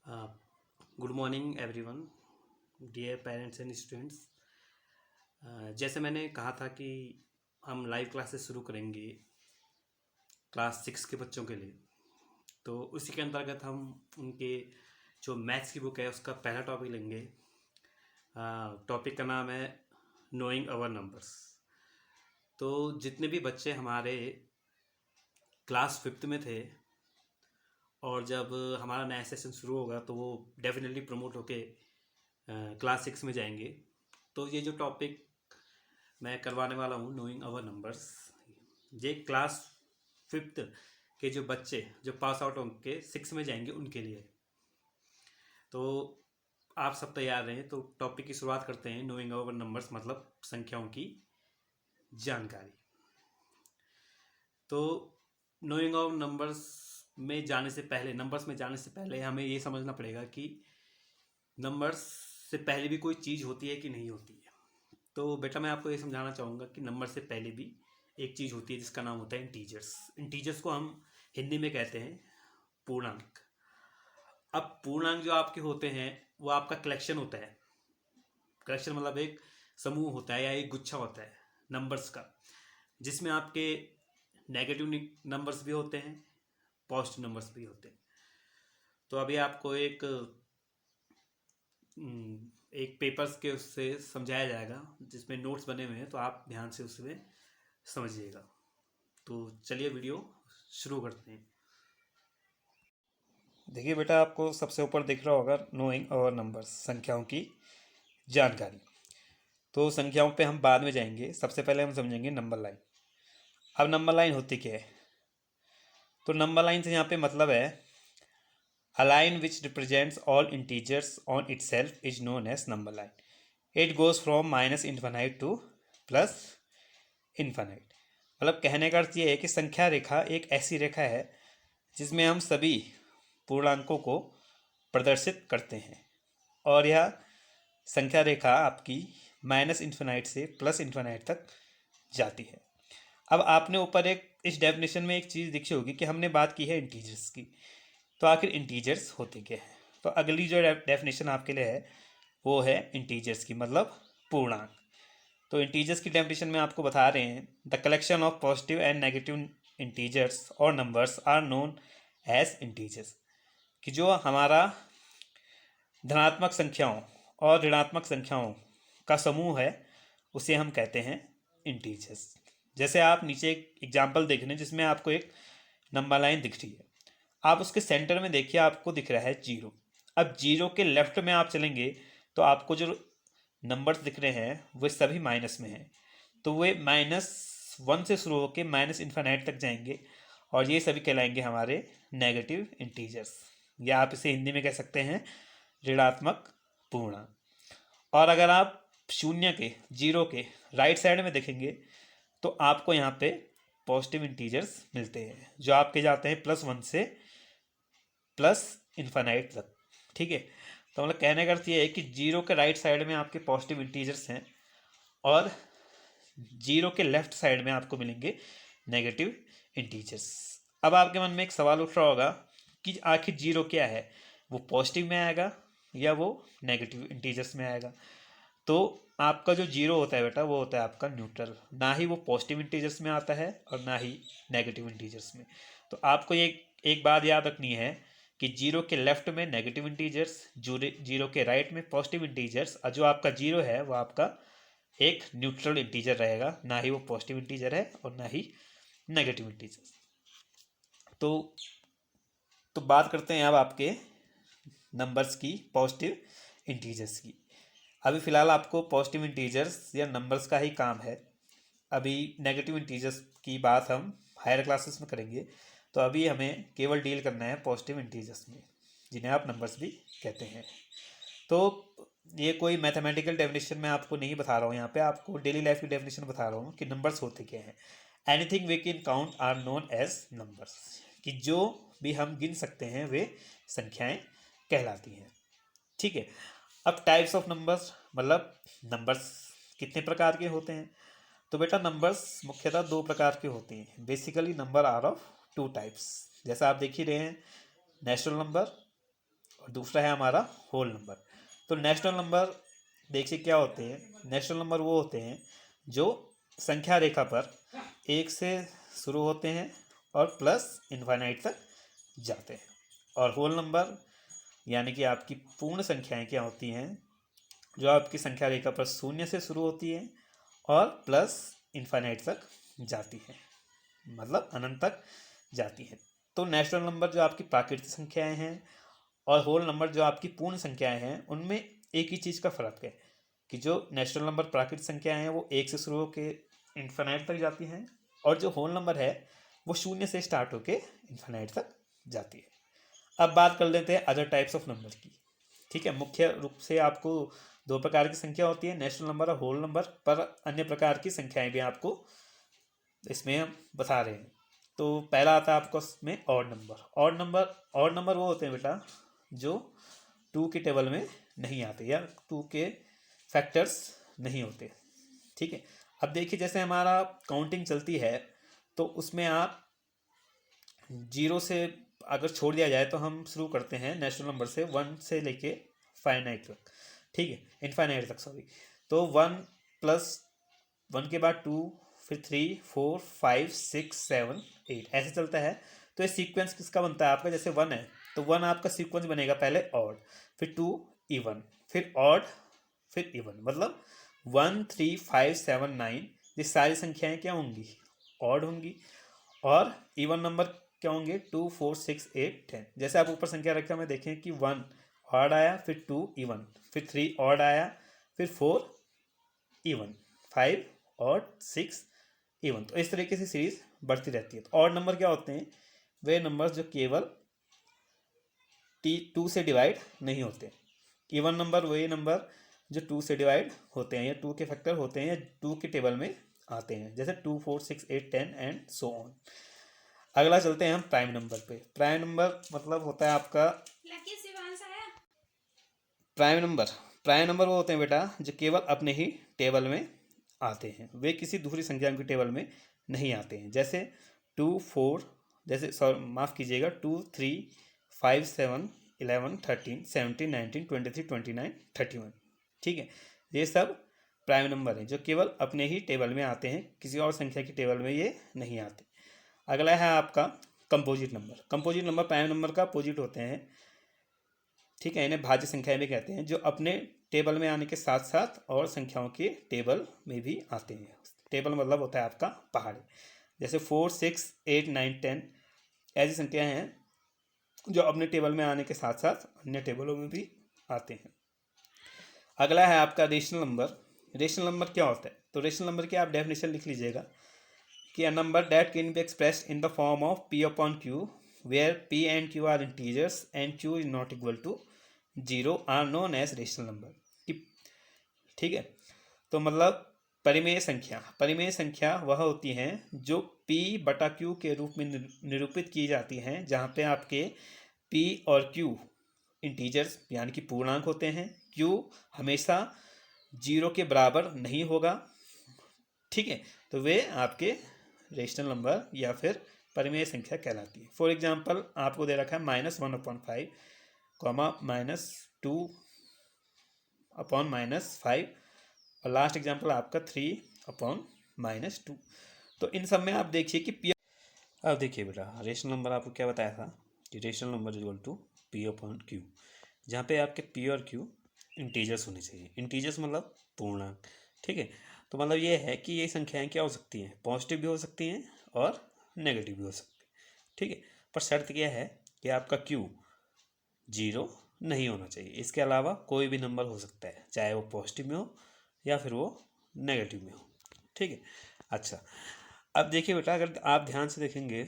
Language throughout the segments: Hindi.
Uh, Good morning everyone, dear parents and students. जैसे मैंने कहा था कि हम लाइव क्लासेस शुरू करेंगे क्लास 6 के बच्चों के लिए, तो उसी के अंतर्गत हम उनके जो मैथ्स की बुक है उसका पहला टॉपिक लेंगे। टॉपिक का नाम है नोइंग अवर नंबर्स। तो जितने भी बच्चे हमारे क्लास 5th में थे और जब हमारा नया सेशन शुरू होगा तो वो डेफिनेटली प्रमोट होके क्लास 6 में जाएंगे। तो ये जो टॉपिक मैं करवाने वाला हूँ नोइंग अवर नंबर्स, ये क्लास 5th के जो बच्चे जो पास आउट होंगे 6 में जाएंगे उनके लिए। तो आप सब तैयार रहें, तो टॉपिक की शुरुआत करते हैं। नोइंग अवर नंबर्स मतलब संख्याओं की जानकारी। तो नोइंग अवर नंबर्स में जाने से पहले हमें ये समझना पड़ेगा कि नंबर्स से पहले भी कोई चीज़ होती है कि नहीं होती है। तो बेटा मैं आपको ये समझाना चाहूँगा कि नंबर से पहले भी एक चीज़ होती है जिसका नाम होता है इंटीजर्स। इंटीजर्स को हम हिंदी में कहते हैं पूर्णांक। अब पूर्णांक जो आपके होते हैं वो आपका कलेक्शन होता है। कलेक्शन मतलब एक समूह होता है या एक गुच्छा होता है नंबर्स का, जिसमें आपके नेगेटिव नंबर्स भी होते हैं, पॉजिटिव नंबर्स भी होते हैं। तो अभी आपको एक पेपर्स के उससे समझाया जाएगा जिसमें नोट्स बने हुए हैं, तो आप ध्यान से उसमें समझिएगा। तो चलिए वीडियो शुरू करते हैं। देखिए बेटा, आपको सबसे ऊपर दिख रहा होगा नोइंग अवर नंबर्स, संख्याओं की जानकारी। तो संख्याओं पे हम बाद में जाएंगे, सबसे पहले हम समझेंगे नंबर लाइन। अब नंबर लाइन होती क्या है? तो नंबर लाइन से यहाँ पे मतलब है a line which represents all integers on itself is known as number line. It goes from minus infinite to plus infinite. मतलब कहने का अर्थ ये है कि संख्या रेखा एक ऐसी रेखा है जिसमें हम सभी पूर्णांकों को प्रदर्शित करते हैं, और यह संख्या रेखा आपकी माइनस इन्फिनाइट से प्लस इन्फिनाइट तक जाती है। अब आपने ऊपर इस डेफिनेशन में एक चीज़ दिखी होगी कि हमने बात की है इंटीजर्स की। तो आखिर इंटीजर्स होते क्या हैं? तो अगली जो डेफिनेशन आपके लिए है वो है इंटीजर्स की, मतलब पूर्णांक। तो इंटीजर्स की डेफिनेशन में आपको बता रहे हैं the collection of positive and negative integers और numbers are known as integers. कि जो हमारा धनात्मक संख्याओं और ऋणात्मक संख्याओं का समूह है उसे हम कहते हैं इंटीजर्स। जैसे आप नीचे एक एग्जाम्पल देख रहे हैं जिसमें आपको एक नंबर लाइन दिख रही है। आप उसके सेंटर में देखिए, आपको दिख रहा है जीरो। अब जीरो के लेफ्ट में आप चलेंगे तो आपको जो नंबर्स दिख रहे हैं वे सभी माइनस में हैं। तो वे -1 से शुरू होकर माइनस इन्फिनाइट तक जाएंगे, और ये सभी कहलाएंगे हमारे नेगेटिव इंटीजर्स, या आप इसे हिंदी में कह सकते हैं ऋणात्मक पूर्णांक। और अगर आप शून्य के, जीरो के राइट साइड में देखेंगे तो आपको यहाँ पे पॉजिटिव इंटीजर्स मिलते हैं जो आपके जाते हैं +1 से प्लस इन्फिनाइट तक। ठीक है, तो मतलब कहने का अर्थ ये है कि जीरो के राइट साइड में आपके पॉजिटिव इंटीजर्स हैं और जीरो के लेफ्ट साइड में आपको मिलेंगे नेगेटिव इंटीजर्स। अब आपके मन में एक सवाल उठ रहा होगा कि आखिर जीरो क्या है, वो पॉजिटिव में आएगा या वो नेगेटिव इंटीजर्स में आएगा? तो आपका जो जीरो होता है बेटा वो होता है आपका न्यूट्रल, ना ही वो पॉजिटिव इंटीजर्स में आता है और ना ही नेगेटिव इंटीजर्स में। तो आपको ये एक बात याद रखनी है कि जीरो के लेफ्ट में नेगेटिव इंटीजर्स, जीरो के राइट में पॉजिटिव इंटीजर्स, और जो आपका जीरो है वो आपका एक न्यूट्रल इंटीजर रहेगा, ना ही वो पॉजिटिव इंटीजर है और ना ही नेगेटिव इंटीजर। तो बात करते हैं अब आपके नंबर्स की, पॉजिटिव इंटीजर्स की। अभी फ़िलहाल आपको पॉजिटिव इंटीजर्स या नंबर्स का ही काम है। अभी नेगेटिव इंटीजर्स की बात हम हायर क्लासेस में करेंगे। तो अभी हमें केवल डील करना है पॉजिटिव इंटीजर्स में, जिन्हें आप नंबर्स भी कहते हैं। तो ये कोई मैथमेटिकल डेफिनेशन मैं आपको नहीं बता रहा हूँ, यहाँ पे आपको डेली लाइफ की डेफिनेशन बता रहा हूँ कि नंबर्स होते क्या हैं। Anything we can count are known as numbers. कि जो भी हम गिन सकते हैं वे संख्याएं कहलाती हैं। ठीक है, अब टाइप्स ऑफ नंबर्स मतलब नंबर्स कितने प्रकार के होते हैं? तो बेटा नंबर्स मुख्यतः 2 प्रकार के होते हैं। Basically number are of 2 types. जैसा आप देख ही रहे हैं, नेचुरल नंबर और और दूसरा है हमारा होल नंबर। तो नेचुरल नंबर देखिए क्या होते हैं। नेचुरल नंबर वो होते हैं जो संख्या रेखा पर 1 से शुरू होते हैं और प्लस इनफाइनाइट तक जाते हैं। और होल नंबर यानी कि आपकी पूर्ण संख्याएं क्या होती हैं, जो आपकी संख्या रेखा पर 0 से शुरू होती है और प्लस इनफाइनाइट तक जाती है, मतलब अनंत तक जाती है। तो नेचुरल नंबर जो आपकी प्राकृतिक संख्याएं हैं और होल नंबर जो आपकी पूर्ण संख्याएं हैं, उनमें एक ही चीज़ का फर्क है कि जो नेचुरल नंबर प्राकृतिक संख्याएं हैं वो 1 से शुरू होकर इन्फाइनाइट तक जाती हैं, और जो होल नंबर है वो 0 से स्टार्ट होकर इन्फाइनाइट तक जाती है। अब बात कर लेते हैं अदर टाइप्स ऑफ नंबर की। ठीक है, मुख्य रूप से आपको 2 प्रकार की संख्या होती है, नेचुरल नंबर और होल नंबर, पर अन्य प्रकार की संख्याएं भी आपको इसमें हम बता रहे हैं। तो पहला आता है आपको इसमें ऑड नंबर। ऑड नंबर वो होते हैं बेटा जो 2 के टेबल में नहीं आते या 2 के फैक्टर्स नहीं होते। ठीक है, अब देखिए जैसे हमारा काउंटिंग चलती है तो उसमें आप 0 से अगर छोड़ दिया जाए तो हम शुरू करते हैं नेचुरल नंबर से 1 से लेके फाइनाइट तक। ठीक है, इनफाइनाइट तक सॉरी। तो 1 प्लस 1 के बाद 2, फिर 3, 4, 5, 6, 7, 8 ऐसे चलता है। तो ये सीक्वेंस किसका बनता है आपका, जैसे 1 है तो 1 आपका सीक्वेंस बनेगा पहले ऑड, फिर 2 इवन, फिर ऑड, फिर इवन, मतलब 1, 3, 5, 7, 9 ये सारी संख्याएं क्या होंगी, ऑड होंगी। और इवन नंबर क्या होंगे, 2, 4, 6, 8, 10। जैसे आप ऊपर संख्या रखा में देखें कि 1 ऑड आया, फिर 2 इवन, फिर 3 ऑड आया, फिर 4 इवन, 5 ऑड, 6 इवन। तो इस तरीके से सीरीज बढ़ती रहती है। तो ऑड नंबर क्या होते हैं, वे नंबर जो केवल 2 से डिवाइड नहीं होते। इवन नंबर वही नंबर जो 2 से डिवाइड होते हैं या 2 के फैक्टर होते हैं या 2 के टेबल में आते हैं, जैसे 2, 4, 6, 8, 10 एंड सो ऑन। अगला चलते हैं हम प्राइम नंबर पे। प्राइम नंबर मतलब होता है आपका प्राइम नंबर वो होते हैं बेटा जो केवल अपने ही टेबल में आते हैं, वे किसी दूसरी संख्या के टेबल में नहीं आते हैं। जैसे 2, 4, जैसे सॉरी माफ़ कीजिएगा 2, 3, 5, 7, 11, 13, 17, 19, 23, 29, 31। ठीक है, ये सब प्राइम नंबर हैं जो केवल अपने ही टेबल में आते हैं, किसी और संख्या की टेबल में ये नहीं आते। अगला है आपका composite number. Composite number prime number का अपोजिट होते हैं। ठीक है, इन्हें भाज्य संख्याएं भी कहते हैं, जो अपने टेबल में आने के साथ साथ और संख्याओं के टेबल में भी आते हैं। टेबल मतलब होता है आपका पहाड़ी, जैसे 4, 6, 8, 9, 10 ऐसी संख्याएं हैं जो अपने टेबल में आने के साथ साथ अन्य टेबलों में भी आते हैं। अगला है आपका रेशनल नंबर। रेशनल नंबर क्या होता है, तो रेशनल नंबर की आप डेफिनेशन लिख लीजिएगा कि a number that can be expressed in the form of p upon q where p and q are integers and q is not equal to 0 are known as rational number। ठीक है, तो मतलब परिमेय संख्या वह होती हैं जो p बटा q के रूप में निरूपित की जाती हैं, जहाँ पे आपके p और q इंटीजर्स यानी कि पूर्णांक होते हैं, q हमेशा 0 के बराबर नहीं होगा। ठीक है, तो वे आपके रेशनल नंबर या फिर परिमेय संख्या कहलाती है। फॉर एग्जाम्पल आपको दे रखा है -1/5 -2/-5 और लास्ट एग्जाम्पल आपका 3/-2। तो इन सब में आप देखिए कि पी। अब देखिए बेटा रेशनल नंबर आपको क्या बताया था कि rational number equal to p/q, जहाँ पे आपके p और q इंटीजर्स होने चाहिए। इंटीजर्स मतलब पूर्णांक। ठीक है, तो मतलब ये है कि ये संख्याएं क्या हो सकती हैं, पॉजिटिव भी हो सकती हैं और नेगेटिव भी हो सकती हैं। ठीक है, पर शर्त क्या है कि आपका q 0 नहीं होना चाहिए। इसके अलावा कोई भी नंबर हो सकता है, चाहे वो पॉजिटिव में हो या फिर वो नेगेटिव में हो। ठीक है, अच्छा अब देखिए बेटा अगर आप ध्यान से देखेंगे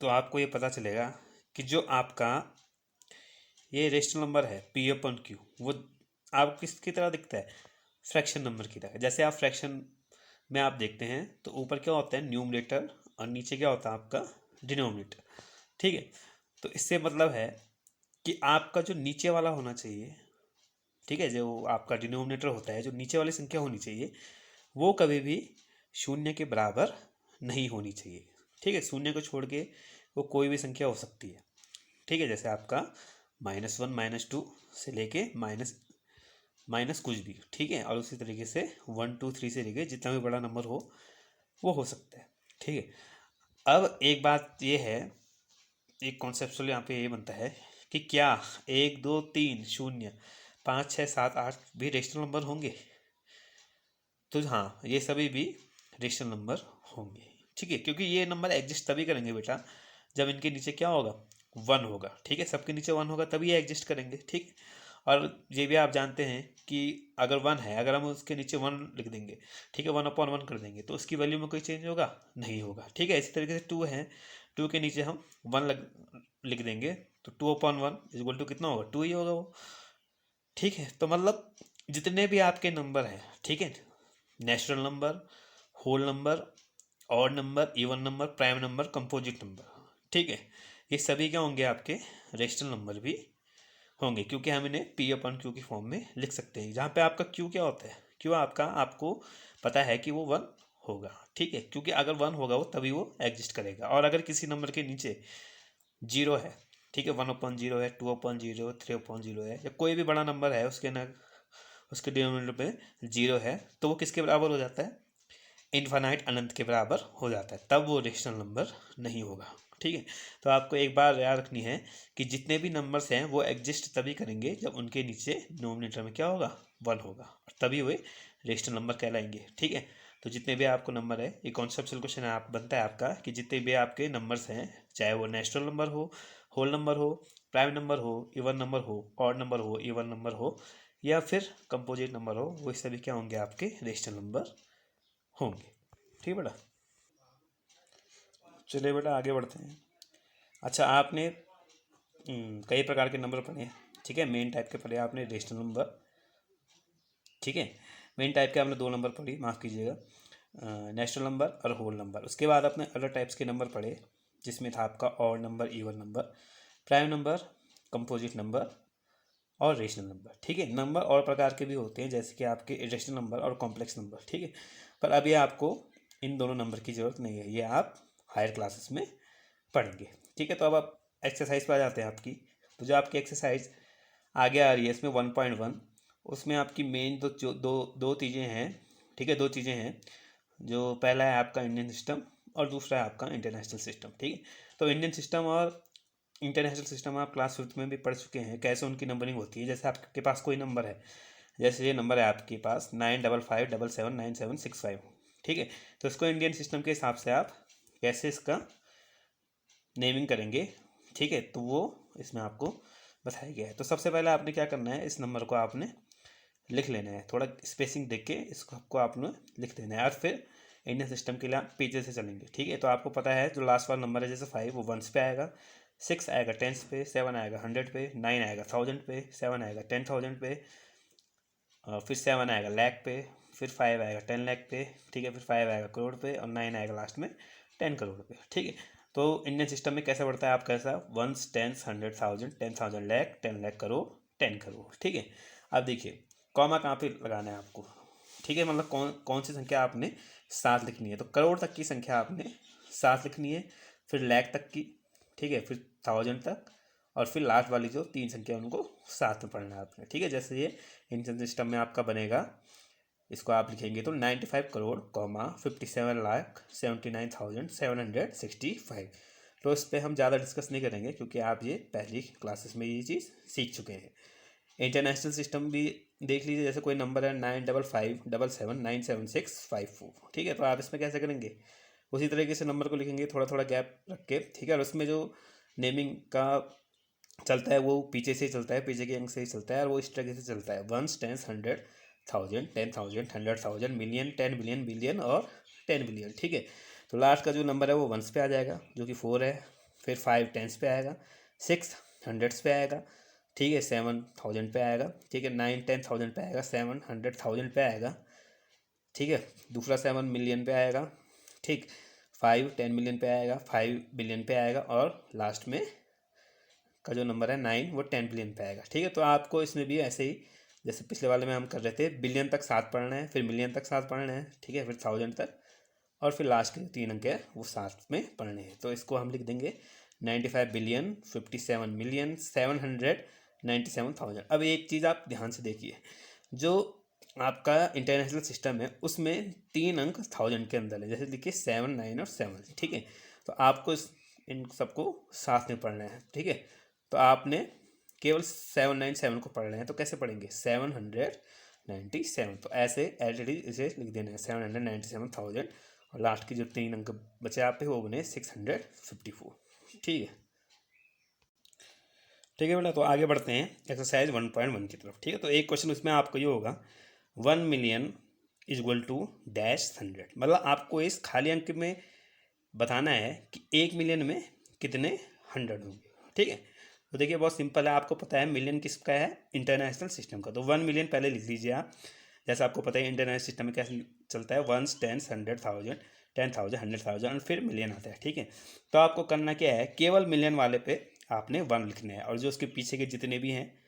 तो आपको ये पता चलेगा कि जो आपका ये रेशनल नंबर है p/q वो आप किसकी तरह दिखता है, फ्रैक्शन नंबर की तरह। जैसे आप फ्रैक्शन में आप देखते हैं तो ऊपर क्या होता है न्यूमरेटर और नीचे क्या होता है आपका डिनोमिनेटर। ठीक है, तो इससे मतलब है कि आपका जो नीचे वाला होना चाहिए, ठीक है, जो आपका डिनोमिनेटर होता है, जो नीचे वाली संख्या होनी चाहिए वो कभी भी 0 के बराबर नहीं होनी चाहिए। ठीक है, 0 को छोड़ के वो कोई भी संख्या हो सकती है। ठीक है, जैसे आपका -1 -2 से लेके माइनस कुछ भी, ठीक है। और उसी तरीके से 1 2 3 से लेके जितना भी बड़ा नंबर हो वो हो सकता है, ठीक है। अब एक बात ये है, एक कॉन्सेप्चुअल यहाँ पे ये बनता है कि क्या 1 2 3 0 5 6 7 8 भी रेशनल नंबर होंगे? तो हाँ, ये सभी भी रेशनल नंबर होंगे, ठीक है। क्योंकि ये नंबर एग्जिस्ट तभी करेंगे बेटा जब इनके नीचे क्या होगा, 1 होगा, ठीक है। सबके नीचे 1 होगा तभी ये एग्जिस्ट करेंगे, ठीक है। और ये भी आप जानते हैं कि अगर 1 है, अगर हम उसके नीचे 1 लिख देंगे, ठीक है, 1/1 कर देंगे तो उसकी वैल्यू में कोई चेंज होगा नहीं होगा, ठीक है। इसी तरीके से 2 है, 2 के नीचे हम 1 लिख देंगे तो 2/1 इक्वल टू कितना होगा, 2 ही होगा वो, ठीक है। तो मतलब जितने भी आपके नंबर हैं, ठीक है, natural number, whole number, odd number, even number, prime number, composite number, ठीक है, ये सभी क्या होंगे आपके रेशनल नंबर भी होंगे, क्योंकि हम इन्हें P/Q की फॉर्म में लिख सकते हैं। जहाँ पे आपका Q क्या होता है, Q आपका, आपको पता है कि वो 1 होगा, ठीक है, क्योंकि अगर 1 होगा वो तभी वो एग्जिस्ट करेगा। और अगर किसी नंबर के नीचे 0 है, ठीक है, 1/0 है, 2/0, 3/0 है, या कोई भी बड़ा नंबर है उसके ना उसके डिनोमिनेटर पे 0 है, तो वो किसके बराबर हो जाता है, इनफाइनाइट, अनंत के बराबर हो जाता है, तब वो रेशनल नंबर नहीं होगा, ठीक है। तो आपको एक बार याद रखनी है कि जितने भी नंबर्स हैं वो एग्जिस्ट तभी करेंगे जब उनके नीचे डिनोमिनेटर में क्या होगा, 1 होगा, और तभी वे रेशनल नंबर कहलाएंगे, ठीक है। तो जितने भी आपको नंबर है, ये कॉन्सेप्चुअल क्वेश्चन है, आप बनता है आपका कि जितने भी आपके नंबर्स हैं, चाहे वो नेचुरल नंबर हो, होल नंबर हो, प्राइम नंबर हो, इवन नंबर हो, ऑड नंबर हो, इवन नंबर हो, या फिर कंपोजिट नंबर हो, वो सभी क्या होंगे, आपके रेशनल नंबर होंगे, ठीक है बेटा। चलिए बेटा आगे बढ़ते हैं। अच्छा, आपने कई प्रकार के नंबर पढ़े हैं, ठीक है। मेन टाइप के पढ़े आपने रेशनल नंबर, ठीक है। मेन टाइप के आपने 2 नंबर पढ़ी, माफ़ कीजिएगा, नेचुरल नंबर और होल नंबर। उसके बाद आपने अलग टाइप्स के नंबर पढ़े, जिसमें था आपका odd number, even number, prime number, composite number और रेशनल नंबर, ठीक है। नंबर और प्रकार के भी होते हैं, जैसे कि आपके इरेशनल नंबर और कॉम्प्लेक्स नंबर, ठीक है। पर अभी आपको इन दोनों नंबर की ज़रूरत नहीं है, ये आप हायर क्लासेस में पढ़ेंगे, ठीक है। तो अब आप एक्सरसाइज पर आ जाते हैं आपकी। तो जो आपकी एक्सरसाइज आगे आ रही है इसमें 1.1, उसमें आपकी मेन दो चीज़ें हैं, ठीक है, 2 चीज़ें हैं। जो पहला है आपका इंडियन सिस्टम और दूसरा है आपका इंटरनेशनल सिस्टम, ठीक है। तो इंडियन सिस्टम और इंटरनेशनल सिस्टम आप क्लास 5th में भी पढ़ चुके हैं, कैसे उनकी नंबरिंग होती है। जैसे आपके पास कोई नंबर है, जैसे ये नंबर है आपके पास 955779765, ठीक है। तो इसको इंडियन सिस्टम के हिसाब से आप कैसे इसका नेमिंग करेंगे, ठीक है, तो वो इसमें आपको बताया गया है। तो सबसे पहले आपने क्या करना है, इस नंबर को आपने लिख लेना है, थोड़ा स्पेसिंग देख के इसको आपको आपने लिख देना है, और फिर इंडियन सिस्टम के लिए आप पीछे से चलेंगे, ठीक है। तो आपको पता है जो लास्ट वाला नंबर है, जैसे 5 वो 1s पे आएगा, 6 आएगा 10s पे, 7 आएगा 100 पे, 9 आएगा 1000 पे, 7 आएगा 10,000 पे, फिर 7 आएगा लाख पे, फिर 5 आएगा 10 लाख पे, ठीक है, फिर 5 आएगा करोड़ पे, और 9 आएगा लास्ट में 10 करोड़ पे, ठीक है। तो इंडियन सिस्टम में कैसे बढ़ता है आपका, ऐसा 1s 10s 100,000 10,000 लाख 10 लाख करोड़ 10 करोड़, ठीक है। अब देखिए कॉमा कहाँ पे लगाना है आपको, ठीक है, मतलब कौन कौन सी संख्या आपने साथ लिखनी है। तो करोड़ तक की संख्या आपने साथ लिखनी है, फिर लाख तक की, ठीक है, फिर 1000 तक, और फिर लास्ट वाली जो 3 संख्या उनको साथ में पढ़ना है आपने, ठीक है। जैसे ये इंडियन सिस्टम में आपका बनेगा, इसको आप लिखेंगे तो 95 करोड़ 57,79,765। तो इस पर हम ज़्यादा डिस्कस नहीं करेंगे, क्योंकि आप ये पहली क्लासेस में ये चीज़ सीख चुके हैं। इंटरनेशनल सिस्टम भी देख लीजिए, जैसे कोई नंबर है 955779765 ठीक है। तो आप इसमें कैसे करेंगे, उसी तरीके से नंबर को लिखेंगे, थोड़ा थोड़ा गैप रख के, ठीक है। और उसमें जो नेमिंग का चलता है वो पीछे से ही चलता है, पीछे के अंक से ही चलता है, और वो इस तरीके से चलता है 1s 10s 100,000 10,000 100,000 million 10 billion billion और 10 बिलियन, ठीक है। तो लास्ट का जो नंबर है वो 1s पे आ जाएगा, जो कि 4 है, फिर 5 10s पे आएगा, 6 100s पे आएगा, ठीक है, 7 1000 पे आएगा, ठीक है, 9 10,000 पे आएगा, 7 100,000 पे आएगा, ठीक है, दूसरा 7 मिलियन पे आएगा, ठीक, 5 10 मिलियन पे आएगा, 5 बिलियन पे आएगा, और लास्ट में का जो नंबर है 9 वो 10 बिलियन पे आएगा, ठीक है। तो आपको इसमें भी ऐसे ही जैसे पिछले वाले में हम कर रहे थे, बिलियन तक साथ पढ़ना है, फिर मिलियन तक साथ पढ़ना है, ठीक है, फिर 1000 तक, और फिर लास्ट के 3 अंक है वो साथ में पढ़ने हैं। तो इसको हम लिख देंगे 95 बिलियन 57 मिलियन 797,000। अब एक चीज़ आप ध्यान से देखिए, जो आपका इंटरनेशनल सिस्टम है उसमें 3 अंक 1000 के अंदर है, जैसे देखिए 7, 9 और 7, ठीक है। तो आपको इन सबको साथ में पढ़ना है, ठीक है। तो आपने केवल 797 को पढ़ रहे हैं, तो कैसे पढ़ेंगे 797, तो ऐसे एज इट इज इसे लिख देना है 797,000, और लास्ट की जो 3 अंक बचे आप पे वो बने 654, ठीक है। ठीक है बेटा, तो आगे बढ़ते हैं एक्सरसाइज 1.1 की तरफ, ठीक है। तो एक क्वेश्चन उसमें आपको ये होगा 1 million is equal to dash 100, मतलब आपको इस खाली अंक में बताना है कि 1 मिलियन में कितने 100 होंगे, ठीक है। तो देखिए बहुत सिंपल है, आपको पता है मिलियन किसका है, इंटरनेशनल सिस्टम का। तो 1 मिलियन पहले लिख लीजिए आप, जैसे आपको पता है इंटरनेशनल सिस्टम में कैसे चलता है, 1, 10, 100,000, 10,000, 100,000 और फिर मिलियन आता है, ठीक है। तो आपको करना क्या है, केवल मिलियन वाले पे आपने 1 लिखना है, और जो उसके पीछे के जितने भी हैं,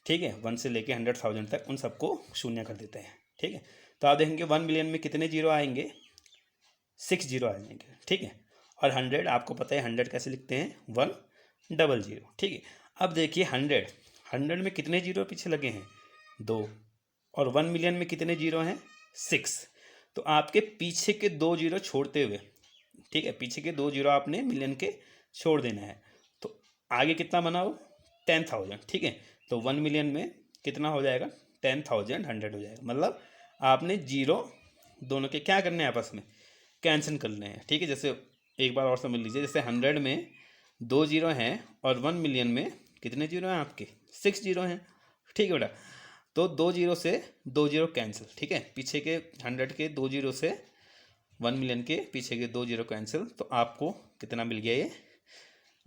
ठीक है, 1 से लेके 100,000 तक, उन सबको शून्य कर देते हैं, ठीक है। तो आप देखेंगे 1 मिलियन में कितने जीरो आएंगे, 6 जीरो आ जाएंगे, ठीक है। और 100 आपको पता है 100 कैसे लिखते हैं, 100, ठीक है। अब देखिए 100 में कितने जीरो पीछे लगे हैं, 2, और 1 मिलियन में कितने जीरो हैं, 6। तो आपके पीछे के 2 जीरो छोड़ते हुए, ठीक है, पीछे के 2 जीरो आपने मिलियन के छोड़ देना है, तो आगे कितना बना वो 10,000, ठीक है। तो 1 मिलियन में कितना हो जाएगा, 10,000 100 हो जाएगा, मतलब आपने जीरो दोनों के क्या करने हैं, आपस में कैंसिल करने हैं, ठीक है। जैसे एक बार और समझ लीजिए, जैसे 100 में 2 जीरो हैं और 1 मिलियन में कितने जीरो हैं आपके, 6 जीरो हैं, ठीक है बेटा। तो 2 जीरो से 2 जीरो कैंसिल, ठीक है, पीछे के 100 के 2 जीरो से 1 मिलियन के पीछे के 2 जीरो कैंसिल, तो आपको कितना मिल गया ये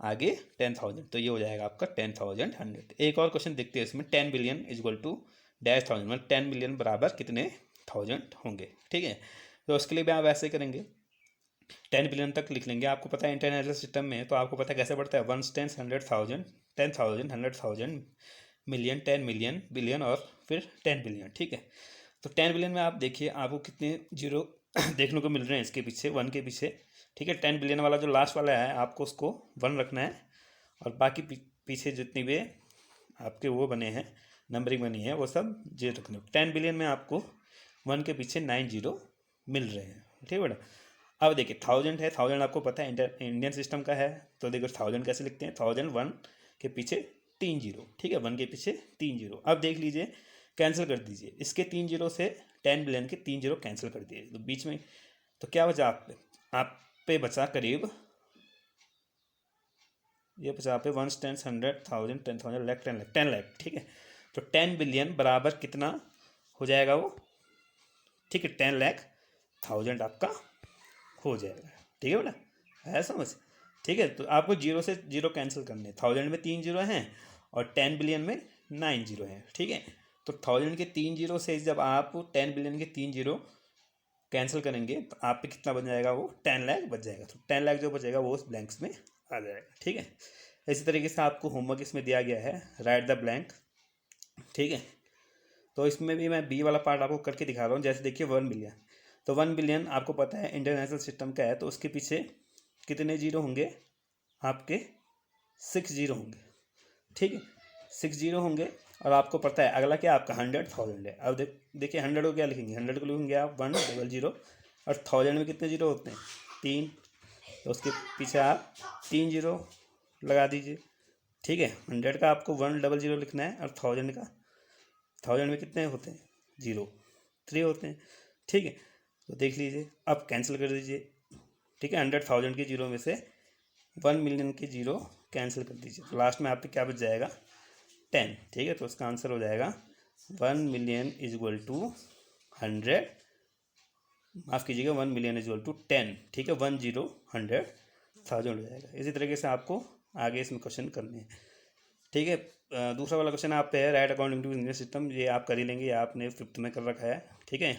आगे 10,000, तो ये हो जाएगा आपका 10,000 100। एक और क्वेश्चन देखते हैं इसमें, 10 billion is equal to dash 1000, मतलब 10 बिलियन बराबर कितने 1000 होंगे, ठीक है। तो उसके लिए भी आप ऐसे करेंगे, 10 बिलियन तक लिख लेंगे। आपको पता है इंटरनेशनल सिस्टम में, तो आपको पता है कैसे बढ़ता है, 1, 10, 100,000, 10,000, 100,000, मिलियन, 10 मिलियन, बिलियन और फिर 10 बिलियन, ठीक है। तो 10 बिलियन में आप देखिए आपको कितने जीरो देखने को मिल रहे हैं इसके पीछे, 1 के पीछे, ठीक है। 10 बिलियन वाला जो लास्ट वाला है आपको उसको 1 रखना है, और बाकी पीछे जितनी भी आपके वो बने हैं, नंबरिंग बनी है, वो सब जीरो रखने। 10 बिलियन में आपको 1 के पीछे 9 जीरो मिल रहे हैं, ठीक है बेटा। अब देखिए 1000 है, 1000 आपको पता है इंडियन सिस्टम का है, तो देखो 1000 कैसे लिखते हैं, 1000 1 के पीछे 3 जीरो, ठीक है, 1 के पीछे 3 जीरो। अब देख लीजिए कैंसिल कर दीजिए, इसके 3 जीरो से 10 बिलियन के 3 जीरो कैंसिल कर दिए, तो बीच में तो क्या बचा आप पे बचा करीब, ये बचा आप पे 1, 10, 100,000, 10,000, लाख, 10 लाख, 10 लाख, ठीक है। तो 10 बिलियन बराबर कितना हो जाएगा वो, ठीक है, 10 लाख 1000 आपका हो जाएगा, ठीक है बेटा, है समझ, ठीक है। तो आपको जीरो से जीरो कैंसिल करने, 1000 में 3 जीरो हैं और 10 बिलियन में 9 जीरो हैं, ठीक है। तो 1000 के 3 जीरो से जब आप 10 बिलियन के 3 जीरो कैंसिल करेंगे, तो आप पे कितना बन जाएगा, वो 10 लाख बच जाएगा। तो 10 लाख जो बचेगा वो उस ब्लैंक्स में आ जाएगा, ठीक है। इसी तरीके से आपको होमवर्क इसमें दिया गया है, राइट द ब्लैंक, ठीक है। तो इसमें भी मैं बी वाला पार्ट आपको करके दिखा रहा हूँ। जैसे देखिए 1 बिलियन, तो 1 बिलियन आपको पता है इंटरनेशनल सिस्टम का है, तो उसके पीछे कितने जीरो होंगे आपके, 6 जीरो होंगे, ठीक है, 6 जीरो होंगे। और आपको पता है अगला क्या आपका 100,000 है। अब देखिए 100 को क्या लिखेंगे, 100 को लिखेंगे आप 100, और 1000 में कितने जीरो होते हैं, 3, तो उसके पीछे आप 3 जीरो लगा दीजिए, ठीक है। 100 का आपको 100 लिखना है, और 1000 का, 1000 में कितने होते हैं, 0, 3 होते हैं, ठीक है। तो देख लीजिए, अब कैंसिल कर दीजिए, ठीक है। 100,000 के जीरो में से 1 मिलियन के जीरो कैंसिल कर दीजिए, तो लास्ट में आपके क्या बच जाएगा, 10, ठीक है। तो उसका आंसर हो जाएगा 1 मिलियन इज इक्वल टू 100, माफ़ कीजिएगा 1 मिलियन इज इक्वल टू 10, ठीक है, 10, 100,000 हो जाएगा। इसी तरीके से आपको आगे इसमें क्वेश्चन करने हैं, ठीक है। दूसरा वाला क्वेश्चन आप पे है, right according to Indian system, ये आप कर ही लेंगे, ये आपने 5th में कर रखा है, ठीक है।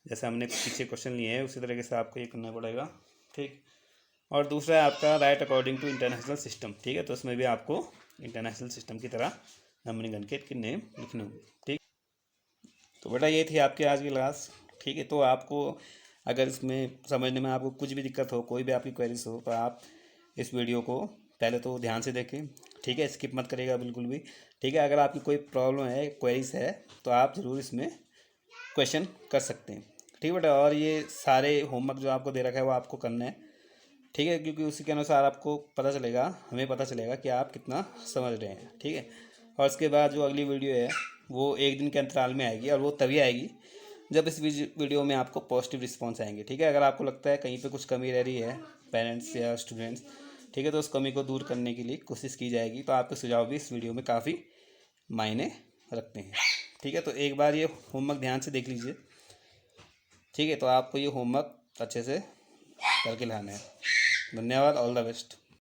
जैसे हमने पीछे क्वेश्चन लिए हैं उसी तरीके से आपको ये करना पड़ेगा, ठीक। और दूसरा है आपका right according to international system, ठीक है। तो उसमें भी आपको इंटरनेशनल सिस्टम की तरह नंबरिंग गन के नेम लिखने होंगे, ठीक। तो बेटा ये थी आपकी आज की क्लास, ठीक है। तो आपको अगर इसमें समझने में आपको कुछ भी दिक्कत हो, कोई भी आपकी क्वेरीज हो, तो आप इस वीडियो को पहले तो ध्यान से देखें, ठीक है, स्किप मत करिएगा बिल्कुल भी, ठीक है। अगर आपकी कोई प्रॉब्लम है, क्वेरीज है, तो आप ज़रूर इसमें क्वेश्चन कर सकते हैं, ठीक है बेटा। और ये सारे होमवर्क जो आपको दे रखा है वो आपको करना है, ठीक है, क्योंकि उसी के अनुसार आपको पता चलेगा, हमें पता चलेगा कि आप कितना समझ रहे हैं, ठीक है। और उसके बाद जो अगली वीडियो है वो एक दिन के अंतराल में आएगी, और वो तभी आएगी जब इस वीडियो में आपको पॉजिटिव रिस्पॉन्स आएंगे, ठीक है। अगर आपको लगता है कहीं पे कुछ कमी रह रही है पेरेंट्स या स्टूडेंट्स, ठीक है, तो उस कमी को दूर करने के लिए कोशिश की जाएगी। तो आपके सुझाव भी इस वीडियो में काफ़ी मायने रखते हैं, ठीक है। तो एक बार ये होमवर्क ध्यान से देख लीजिए, ठीक है। तो आपको ये होमवर्क अच्छे से करके लाना है। धन्यवाद, ऑल द बेस्ट।